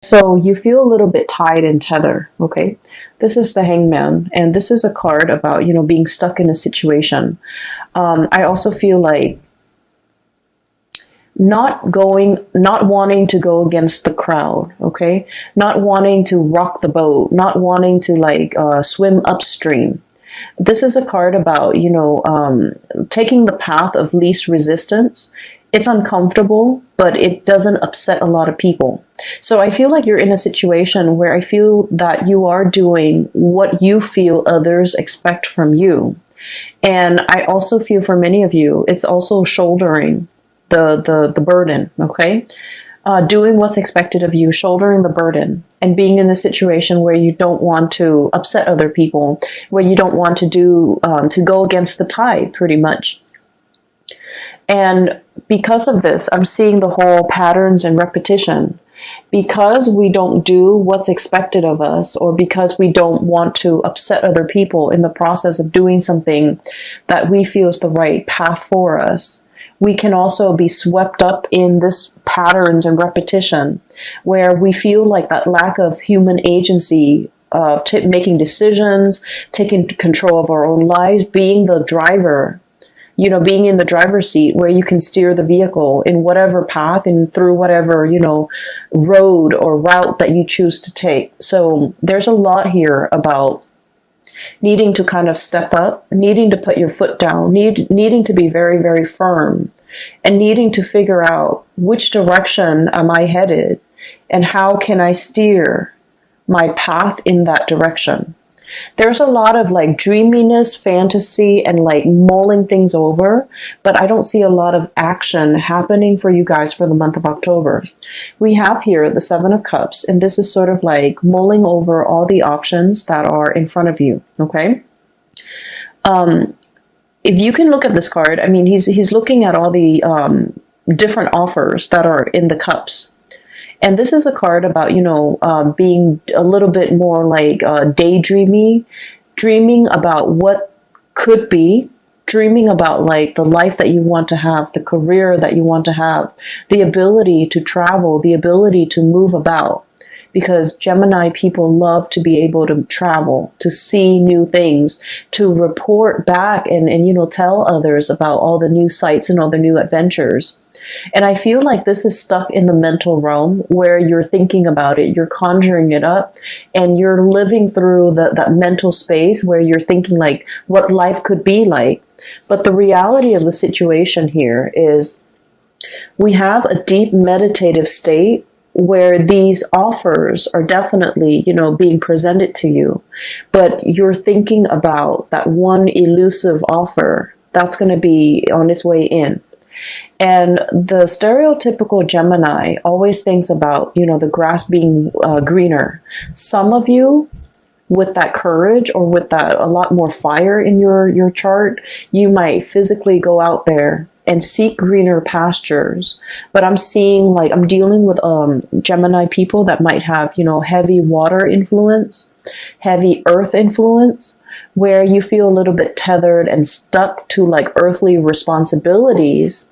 So you feel a little bit tied and tethered, okay? This is the Hangman, and this is a card about, you know, being stuck in a situation. I also feel like not wanting to go against the crowd, okay? Not wanting to rock the boat, not wanting to like swim upstream. This is a card about, you know, taking the path of least resistance. It's uncomfortable, but it doesn't upset a lot of people. So I feel like you're in a situation where I feel that you are doing what you feel others expect from you. And I also feel for many of you, it's also shouldering the burden, okay? Doing what's expected of you, shouldering the burden, and being in a situation where you don't want to upset other people, where you don't want to to go against the tide, pretty much. And because of this, I'm seeing the whole patterns and repetition. Because we don't do what's expected of us, or because we don't want to upset other people in the process of doing something that we feel is the right path for us, we can also be swept up in this patterns and repetition where we feel like that lack of human agency of making decisions, taking control of our own lives, being the driver, you know, being in the driver's seat where you can steer the vehicle in whatever path and through whatever, you know, road or route that you choose to take. So there's a lot here about needing to kind of step up, needing to put your foot down, needing to be very, very firm, and needing to figure out which direction am I headed and how can I steer my path in that direction. There's a lot of like dreaminess, fantasy, and like mulling things over, but I don't see a lot of action happening for you guys for the month of October. We have here the Seven of Cups, and this is sort of like mulling over all the options that are in front of you, okay? If you can look at this card, I mean, he's looking at all the different offers that are in the cups. And this is a card about, you know, being a little bit more like daydreamy, dreaming about what could be, dreaming about like the life that you want to have, the career that you want to have, the ability to travel, the ability to move about. Because Gemini people love to be able to travel, to see new things, to report back and you know, tell others about all the new sights and all the new adventures. And I feel like this is stuck in the mental realm where you're thinking about it, you're conjuring it up, and you're living through that mental space where you're thinking like what life could be like. But the reality of the situation here is we have a deep meditative state where these offers are definitely, you know, being presented to you, but you're thinking about that one elusive offer that's going to be on its way in. And the stereotypical Gemini always thinks about, you know, the grass being greener. Some of you, with that courage or with that a lot more fire in your chart, you might physically go out there and seek greener pastures. But I'm seeing like I'm dealing with Gemini people that might have, you know, heavy water influence, heavy earth influence, where you feel a little bit tethered and stuck to like earthly responsibilities.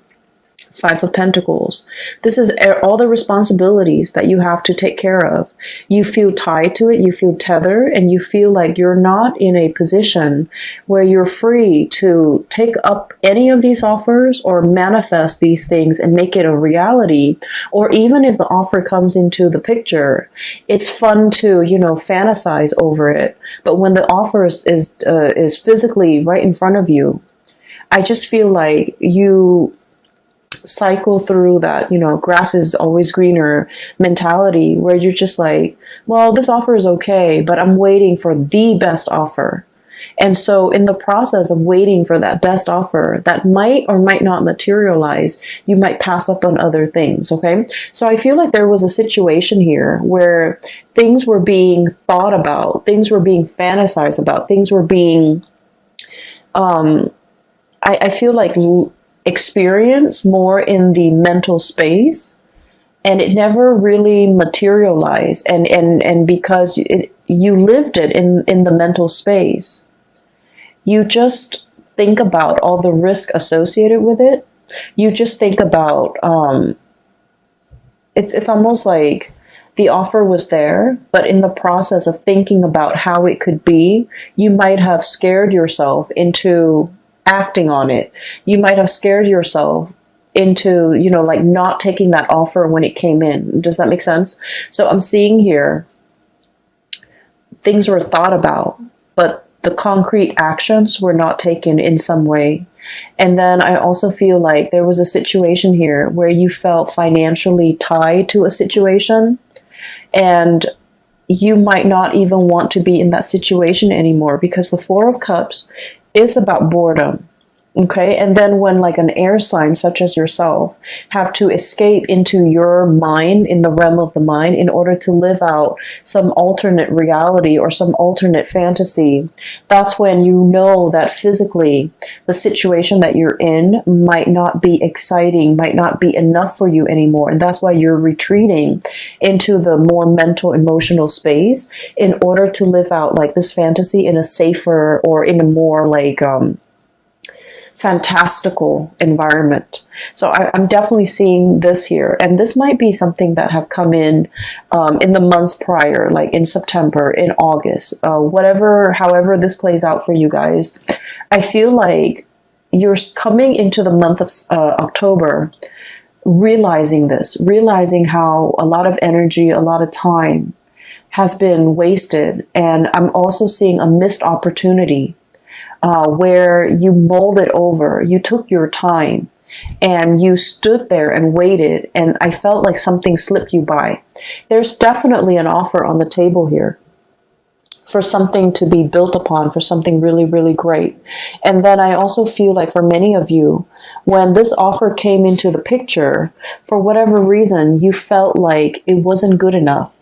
Five of Pentacles. This is all the responsibilities that you have to take care of. You feel tied to it, you feel tethered, and you feel like you're not in a position where you're free to take up any of these offers or manifest these things and make it a reality. Or even if the offer comes into the picture, it's fun to, you know, fantasize over it. But when the offer is physically right in front of you, I just feel like you cycle through that, you know, grass is always greener mentality where you're just like, well, this offer is okay, but I'm waiting for the best offer. And so in the process of waiting for that best offer that might or might not materialize, you might pass up on other things, okay? So I feel like there was a situation here where things were being thought about, things were being fantasized about, things were being, I feel like experience more in the mental space, and it never really materialized, and because you lived it in the mental space, you just think about all the risk associated with it. You just think about it's almost like The offer was there, but in the process of thinking about how it could be, you might have scared yourself into acting on it. You might have scared yourself into, you know, like not taking that offer when it came in. Does that make sense? So I'm seeing here things were thought about, but the concrete actions were not taken in some way. And then I also feel like there was a situation here where you felt financially tied to a situation, and you might not even want to be in that situation anymore, because the Four of Cups is about boredom. Okay, and then when like an air sign such as yourself have to escape into your mind, in the realm of the mind, in order to live out some alternate reality or some alternate fantasy, that's when you know that physically the situation that you're in might not be exciting, might not be enough for you anymore. And that's why you're retreating into the more mental, emotional space in order to live out like this fantasy in a safer or in a more like fantastical environment. So I'm definitely seeing this here, and this might be something that have come in the months prior, like in September, in August, whatever, however this plays out for you guys. I feel like you're coming into the month of October, realizing this, realizing how a lot of energy, a lot of time has been wasted, and I'm also seeing a missed opportunity. Where you mulled it over, you took your time, and you stood there and waited, and I felt like something slipped you by. There's definitely an offer on the table here for something to be built upon, for something really, really great. And then I also feel like for many of you, when this offer came into the picture, for whatever reason, you felt like it wasn't good enough.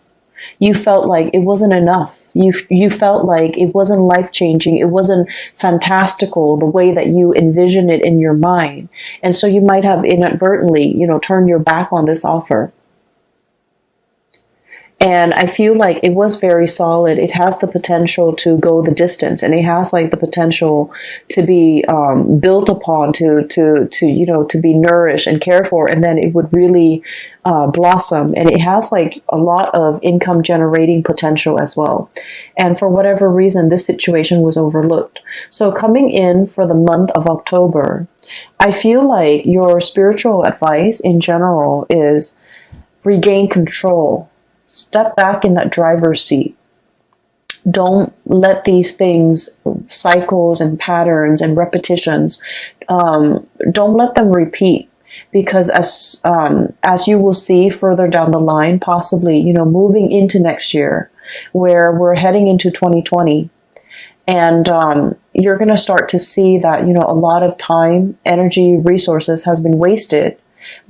You felt like it wasn't enough. You felt like it wasn't life-changing. It wasn't fantastical the way that you envisioned it in your mind. And so you might have inadvertently, you know, turned your back on this offer. And I feel like it was very solid. It has the potential to go the distance, and it has like the potential to be built upon, to you know, to be nourished and cared for, and then it would really blossom. And it has like a lot of income generating potential as well. And for whatever reason, this situation was overlooked. So coming in for the month of October, I feel like your spiritual advice in general is regain control. Step back in that driver's seat. Don't let these things, cycles and patterns and repetitions, don't let them repeat. Because as you will see further down the line, possibly, you know, moving into next year, where we're heading into 2020, and you're going to start to see that, you know, a lot of time, energy, resources has been wasted,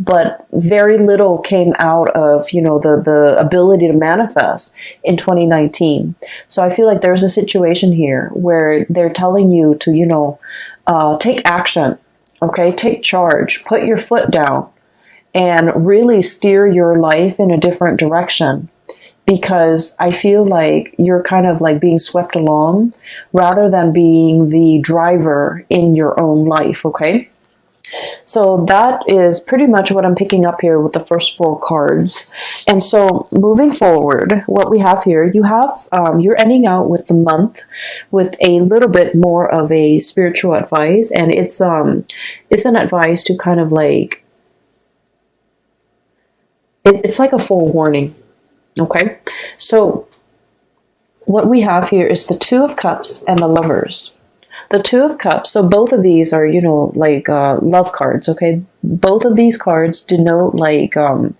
but very little came out of, you know, the ability to manifest in 2019. So I feel like there's a situation here where they're telling you to, you know, take action, okay? Take charge, put your foot down, and really steer your life in a different direction. Because I feel like you're kind of like being swept along rather than being the driver in your own life, okay? So that is pretty much what I'm picking up here with the first 4 cards. And so moving forward, what we have here, you have, you're ending out with the month with a little bit more of a spiritual advice. And it's an advice to kind of like, it's like a forewarning. Okay. So what we have here is the Two of Cups and the Lovers. The Two of Cups, so both of these are, you know, like love cards, okay? Both of these cards denote like a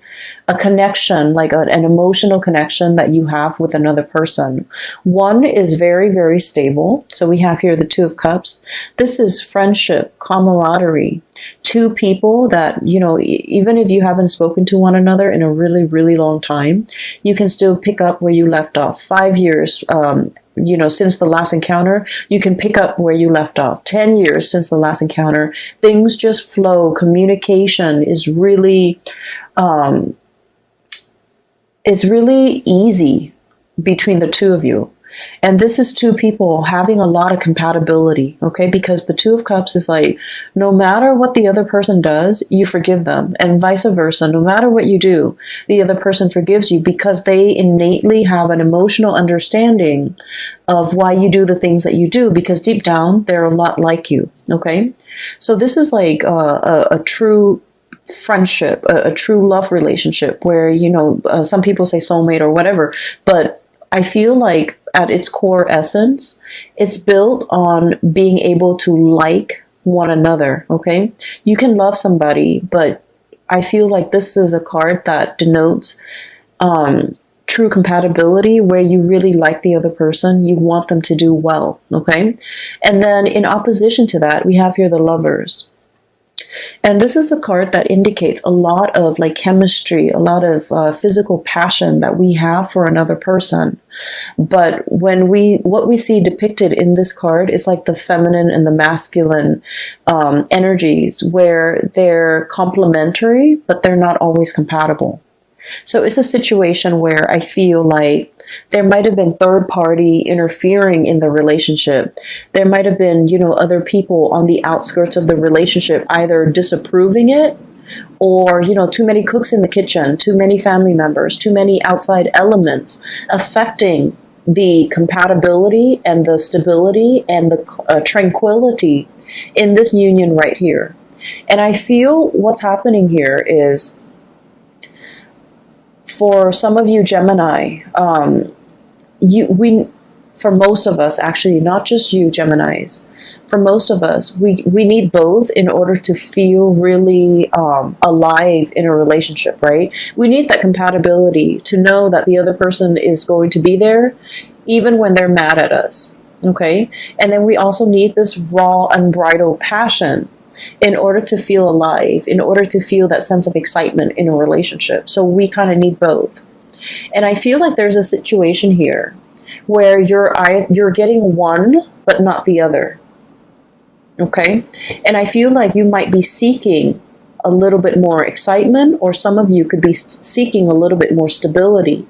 connection, like an emotional connection that you have with another person. One is very, very stable. So we have here the Two of Cups. This is friendship, camaraderie. Two people that, you know, even if you haven't spoken to one another in a really, really long time, you can still pick up where you left off. 5 years, you know, since the last encounter, you can pick up where you left off. 10 years since the last encounter, things just flow. Communication is really, it's really easy between the two of you. And this is two people having a lot of compatibility, okay? Because the Two of Cups is like, no matter what the other person does, you forgive them. And vice versa. No matter what you do, the other person forgives you because they innately have an emotional understanding of why you do the things that you do, because deep down, they're a lot like you, okay? So this is like a true friendship, a true love relationship where, you know, some people say soulmate or whatever, but I feel like at its core essence, it's built on being able to like one another, okay? You can love somebody, but I feel like this is a card that denotes true compatibility, where you really like the other person, you want them to do well, okay? And then in opposition to that, we have here the Lovers. And this is a card that indicates a lot of like chemistry, a lot of physical passion that we have for another person. But what we see depicted in this card is like the feminine and the masculine energies, where they're complementary, but they're not always compatible. So it's a situation where I feel like there might have been third party interfering in the relationship. There might have been, you know, other people on the outskirts of the relationship either disapproving it, or, you know, too many cooks in the kitchen, too many family members, too many outside elements affecting the compatibility and the stability and the tranquility in this union right here. And I feel what's happening here is, for some of you Gemini, for most of us, actually, not just you Geminis, for most of us, we need both in order to feel really alive in a relationship, right? We need that compatibility to know that the other person is going to be there, even when they're mad at us, okay? And then we also need this raw, unbridled passion in order to feel alive, in order to feel that sense of excitement in a relationship. So we kind of need both. And I feel like there's a situation here where you're getting one, but not the other. Okay? And I feel like you might be seeking a little bit more excitement, or some of you could be seeking a little bit more stability.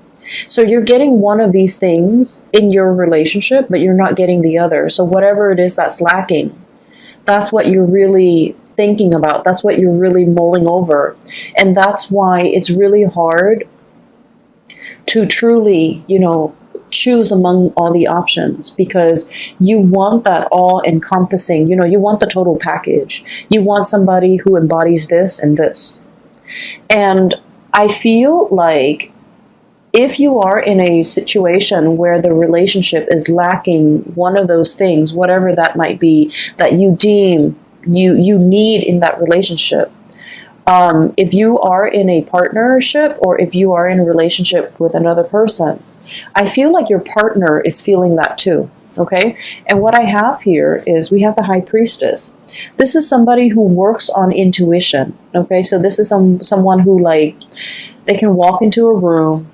So you're getting one of these things in your relationship, but you're not getting the other. So whatever it is that's lacking, that's what you're really thinking about. That's what you're really mulling over. And that's why it's really hard to truly, you know, choose among all the options, because you want that all-encompassing, you know, you want the total package. You want somebody who embodies this and this. And I feel like if you are in a situation where the relationship is lacking one of those things, whatever that might be, that you deem you need in that relationship, if you are in a partnership, or if you are in a relationship with another person, I feel like your partner is feeling that too. Okay? And what I have here is we have the High Priestess. This is somebody who works on intuition. Okay? So this is someone who, like, they can walk into a room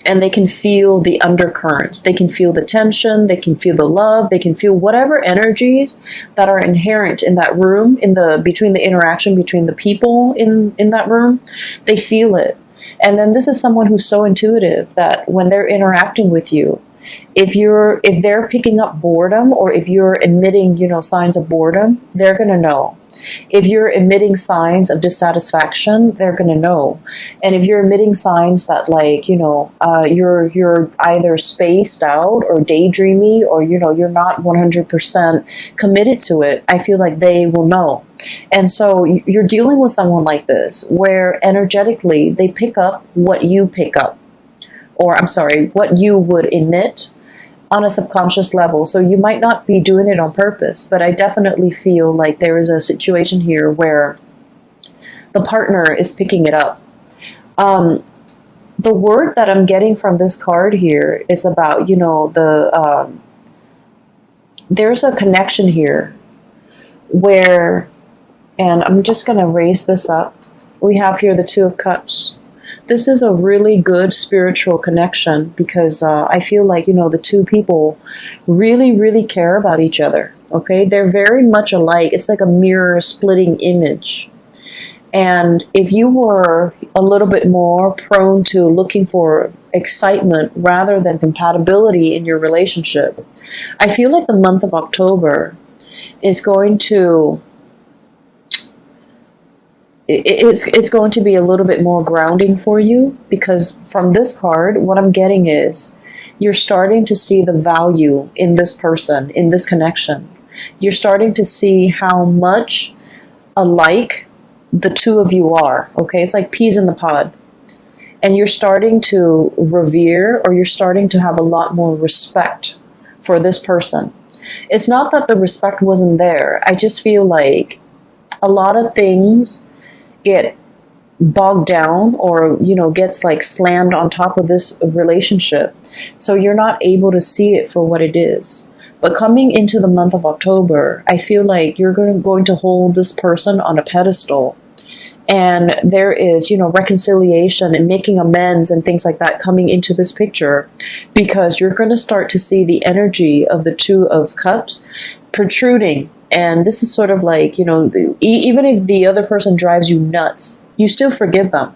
and they can feel the undercurrents. They can feel the tension. They can feel the love. They can feel whatever energies that are inherent in that room, between the interaction between the people in that room. They feel it. And then this is someone who's so intuitive that when they're interacting with you, if they're picking up boredom, or if you're emitting, you know, signs of boredom, they're going to know. If you're emitting signs of dissatisfaction, they're going to know. And if you're emitting signs that, like, you know, you're either spaced out or daydreamy, or, you know, you're not 100% committed to it, I feel like they will know. And so you're dealing with someone like this, where energetically they pick up what you pick up, or I'm sorry, what you would emit on a subconscious level. So you might not be doing it on purpose, but I definitely feel like there is a situation here where the partner is picking it up. The word that I'm getting from this card here is about, you know, there's a connection here where, and I'm just going to raise this up. We have here the Two of Cups. This is a really good spiritual connection, because I feel like, you know, the two people really, really care about each other. Okay, they're very much alike. It's like a mirror splitting image. And if you were a little bit more prone to looking for excitement rather than compatibility in your relationship. I feel like the month of October is going to it's going to be a little bit more grounding for you, because from this card, what I'm getting is you're starting to see the value in this person, in this connection. You're starting to see how much alike the two of you are, okay? It's like peas in the pod. And you're starting to revere, or you're starting to have a lot more respect for this person. It's not that the respect wasn't there. I just feel like a lot of things get bogged down, or gets like slammed on top of this relationship, so you're not able to see it for what it is. But coming into the month of October, I feel like you're going to hold this person on a pedestal, and there is reconciliation and making amends and things like that coming into this picture, because you're going to start to see the energy of the Two of Cups protruding. And this is sort of like, even if the other person drives you nuts, you still forgive them.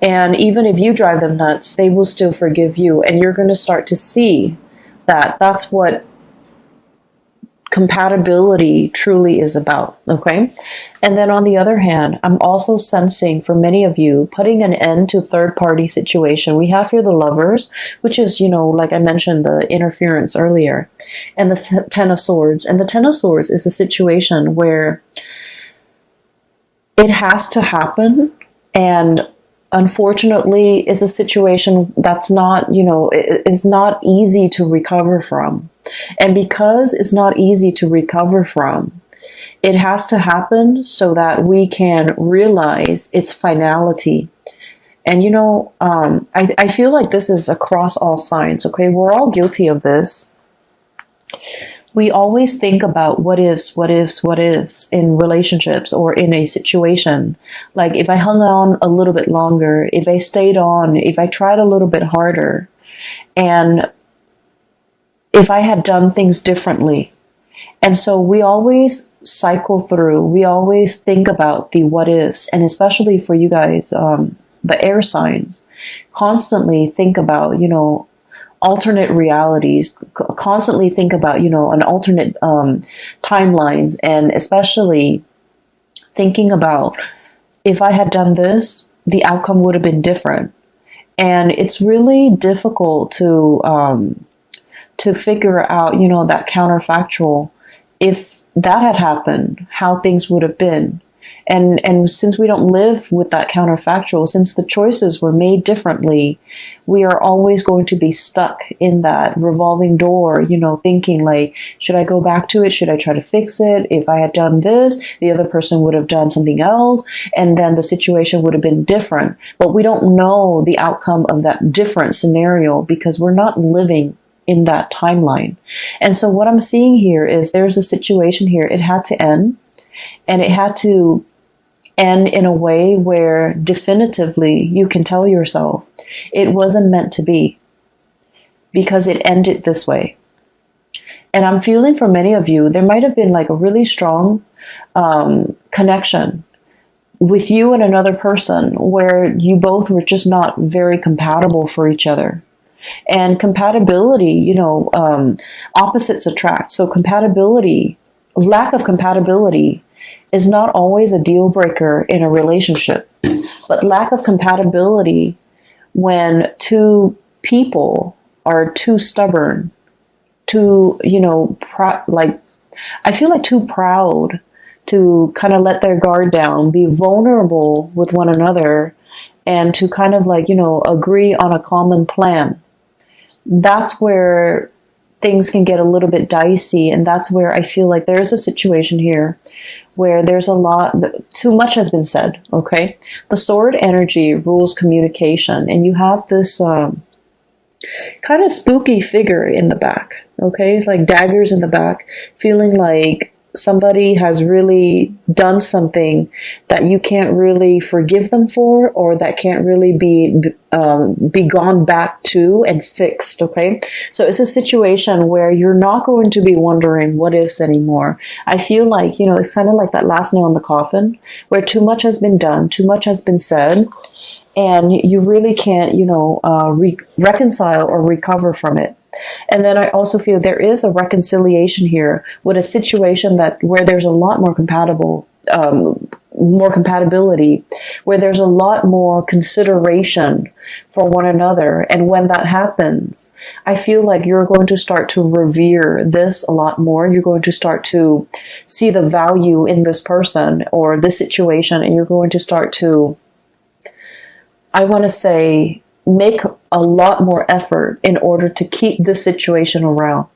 And even if you drive them nuts, they will still forgive you. And you're going to start to see that that's what compatibility truly is about, okay? And then on the other hand, I'm also sensing for many of you putting an end to third-party situation. We have here the Lovers, which is, like I mentioned, the interference earlier, and the Ten of Swords. And the Ten of Swords is a situation where it has to happen, and unfortunately, it's a situation that's not, it's not easy to recover from. And because it's not easy to recover from, it has to happen so that we can realize its finality. And, I feel like this is across all signs, okay? We're all guilty of this. We always think about what ifs in relationships or in a situation. Like, if I hung on a little bit longer, if I stayed on, if I tried a little bit harder, and if I had done things differently. And so we always cycle through, we always think about the what ifs, and especially for you guys, the air signs, constantly think about, alternate realities, constantly think about, an alternate timelines, and especially thinking about, if I had done this, the outcome would have been different. And it's really difficult to figure out, that counterfactual, if that had happened, how things would have been. And since we don't live with that counterfactual, since the choices were made differently, we are always going to be stuck in that revolving door, thinking like, should I go back to it? Should I try to fix it? If I had done this, the other person would have done something else, and then the situation would have been different. But we don't know the outcome of that different scenario because we're not living in that timeline. And so what I'm seeing here is there's a situation here. It had to end, and it had to end in a way where definitively you can tell yourself it wasn't meant to be, because it ended this way. And I'm feeling for many of you, there might have been like a really strong connection with you and another person where you both were just not very compatible for each other. And compatibility, opposites attract. So compatibility, lack of compatibility is not always a deal breaker in a relationship. But lack of compatibility when two people are too stubborn, too, I feel like too proud to kind of let their guard down, be vulnerable with one another, and to kind of agree on a common plan. That's where things can get a little bit dicey, and that's where I feel like there's a situation here where there's too much has been said, okay? The sword energy rules communication, and you have this kind of spooky figure in the back, okay? It's like daggers in the back, feeling like somebody has really done something that you can't really forgive them for, or that can't really be gone back to and fixed. Okay, so it's a situation where you're not going to be wondering what ifs anymore. I feel like, you know, it's kind of like that last nail in the coffin, where too much has been done, too much has been said, and you really can't, you know, reconcile or recover from it. And then I also feel there is a reconciliation here with a situation that where there's a lot more more compatibility, where there's a lot more consideration for one another. And when that happens, I feel like you're going to start to revere this a lot more. You're going to start to see the value in this person or this situation, and you're going to start to, I want to say, make a lot more effort in order to keep this situation around.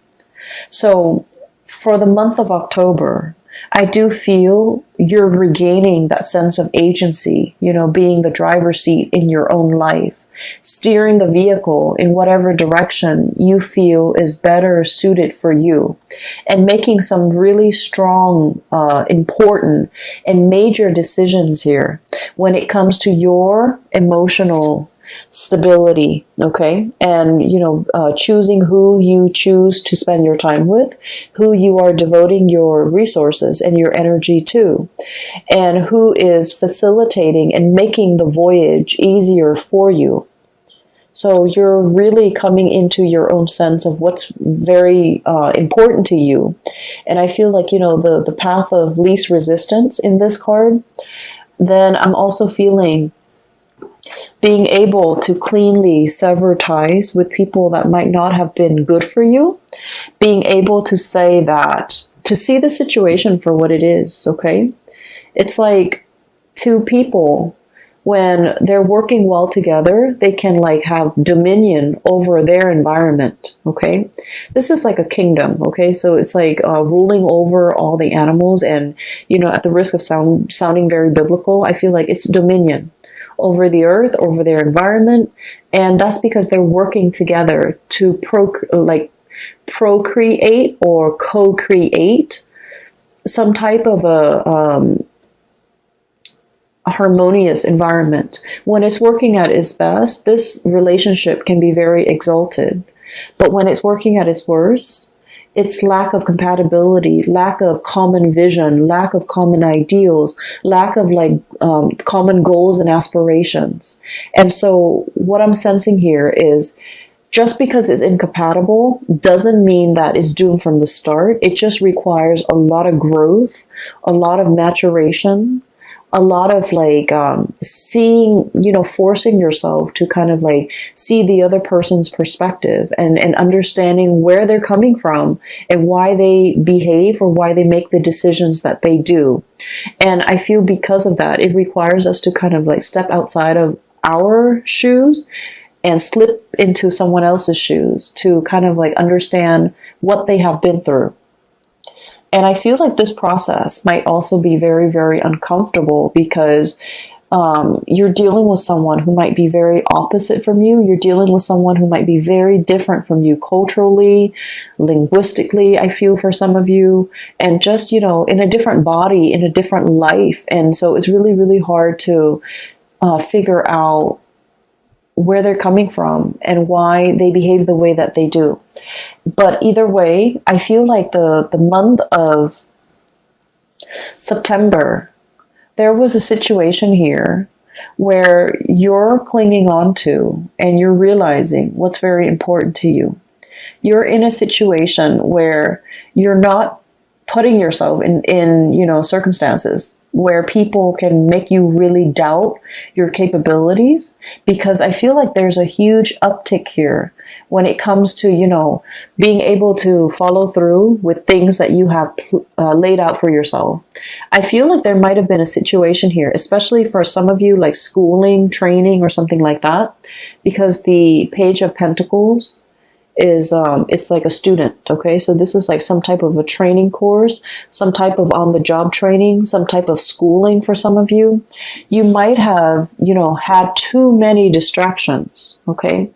So for the month of October, I do feel you're regaining that sense of agency, you know, being the driver's seat in your own life, steering the vehicle in whatever direction you feel is better suited for you, and making some really strong, important, and major decisions here when it comes to your emotional stability, okay? And, you know, choosing who you choose to spend your time with, who you are devoting your resources and your energy to, and who is facilitating and making the voyage easier for you. So you're really coming into your own sense of what's very important to you. And I feel like, you know, the path of least resistance in this card. Then I'm also feeling being able to cleanly sever ties with people that might not have been good for you. Being able to say that, to see the situation for what it is, okay? It's like two people, when they're working well together, they can like have dominion over their environment, okay? This is like a kingdom, okay? So it's like ruling over all the animals, and, you know, at the risk of sounding very biblical, I feel like it's dominion over the earth, over their environment. And that's because they're working together to procreate or co-create some type of a harmonious environment. When it's working at its best, this relationship can be very exalted. But when it's working at its worst, it's lack of compatibility, lack of common vision, lack of common ideals, lack of like common goals and aspirations. And so what I'm sensing here is, just because it's incompatible doesn't mean that it's doomed from the start. It just requires a lot of growth, a lot of maturation, a lot of like seeing, you know, forcing yourself to kind of like see the other person's perspective and understanding where they're coming from and why they behave or why they make the decisions that they do. And I feel because of that, it requires us to kind of like step outside of our shoes and slip into someone else's shoes to kind of like understand what they have been through. And I feel like this process might also be very, very uncomfortable because you're dealing with someone who might be very opposite from you. You're dealing with someone who might be very different from you culturally, linguistically, I feel, for some of you, and just, you know, in a different body, in a different life. And so it's really, really hard to figure out where they're coming from and why they behave the way that they do. But either way, I feel like the month of September, there was a situation here where you're clinging on to and you're realizing what's very important to you. You're in a situation where you're not putting yourself in you know, circumstances where people can make you really doubt your capabilities, because I feel like there's a huge uptick here when it comes to, you know, being able to follow through with things that you have laid out for yourself. I feel like there might have been a situation here, especially for some of you, like schooling, training, or something like that, because the Page of Pentacles is it's like a student, okay? So this is like some type of a training course, some type of on-the-job training, some type of schooling for some of you. You might have, you know, had too many distractions, okay?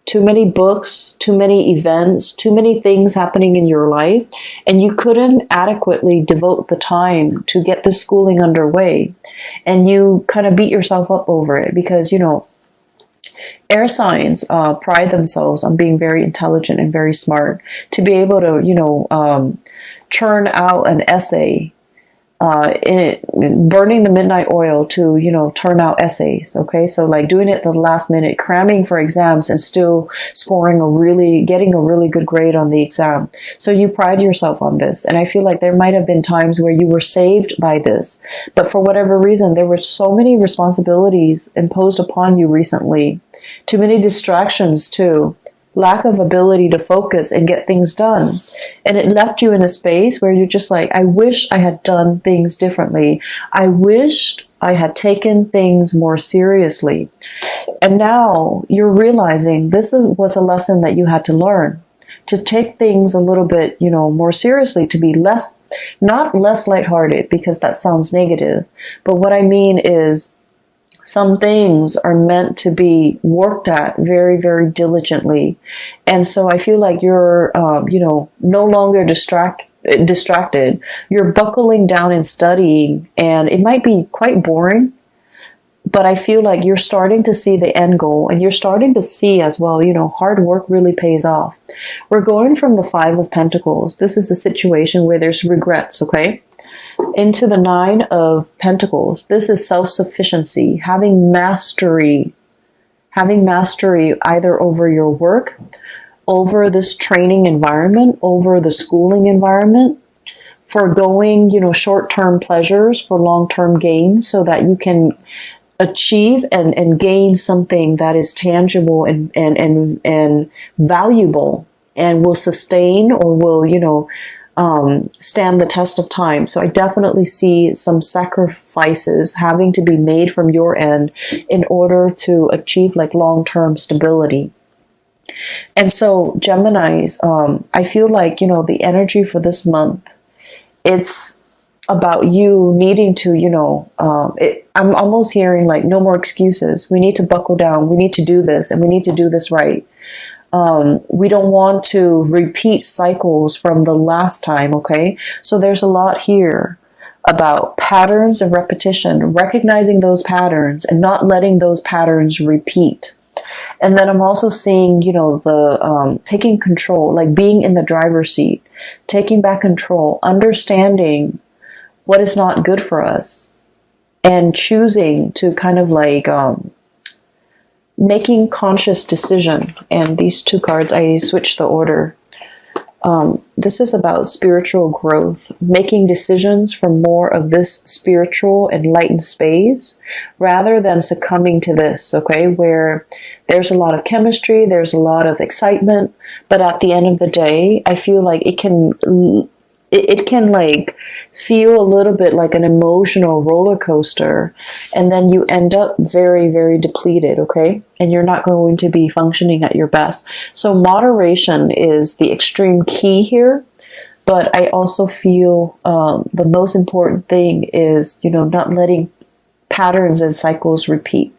too many books, too many events, too many things happening in your life, and you couldn't adequately devote the time to get this schooling underway. And you kind of beat yourself up over it because, you know, air signs pride themselves on being very intelligent and very smart. To be able to, you know, churn out an essay, burning the midnight oil to, you know, turn out essays. Okay, so like doing it at the last minute, cramming for exams and still getting a really good grade on the exam. So you pride yourself on this, and I feel like there might have been times where you were saved by this, but for whatever reason there were so many responsibilities imposed upon you recently, too many distractions too, lack of ability to focus and get things done. And it left you in a space where you're just like, I wish I had done things differently. I wished I had taken things more seriously. And now you're realizing this was a lesson that you had to learn, to take things a little bit, you know, more seriously, to be not less lighthearted, because that sounds negative. But what I mean is, some things are meant to be worked at very, very diligently. And so I feel like you're, you know, no longer distracted. You're buckling down and studying, and it might be quite boring, but I feel like you're starting to see the end goal, and you're starting to see as well, you know, hard work really pays off. We're going from the Five of Pentacles. This is a situation where there's regrets, okay? Into the Nine of Pentacles. This is self-sufficiency, having mastery either over your work, over this training environment, over the schooling environment, foregoing, you know, short-term pleasures for long-term gains so that you can achieve and gain something that is tangible and valuable and will sustain or will, you know, stand the test of time. So I definitely see some sacrifices having to be made from your end in order to achieve like long-term stability. And so Geminis, I feel like, you know, the energy for this month, it's about you needing to, you know, I'm almost hearing like no more excuses. We need to buckle down. We need to do this, and we need to do this right. We don't want to repeat cycles from the last time, okay? So there's a lot here about patterns of repetition, recognizing those patterns and not letting those patterns repeat. And then I'm also seeing, you know, the taking control, like being in the driver's seat, taking back control, understanding what is not good for us, and choosing to kind of like making conscious decision. And these two cards, I switched the order. This is about spiritual growth, making decisions for more of this spiritual enlightened space rather than succumbing to this, okay, where there's a lot of chemistry, there's a lot of excitement, but at the end of the day, I feel like it can like feel a little bit like an emotional roller coaster, and then you end up very, very depleted, okay? And you're not going to be functioning at your best. So moderation is the extreme key here, but I also feel the most important thing is, you know, not letting patterns and cycles repeat.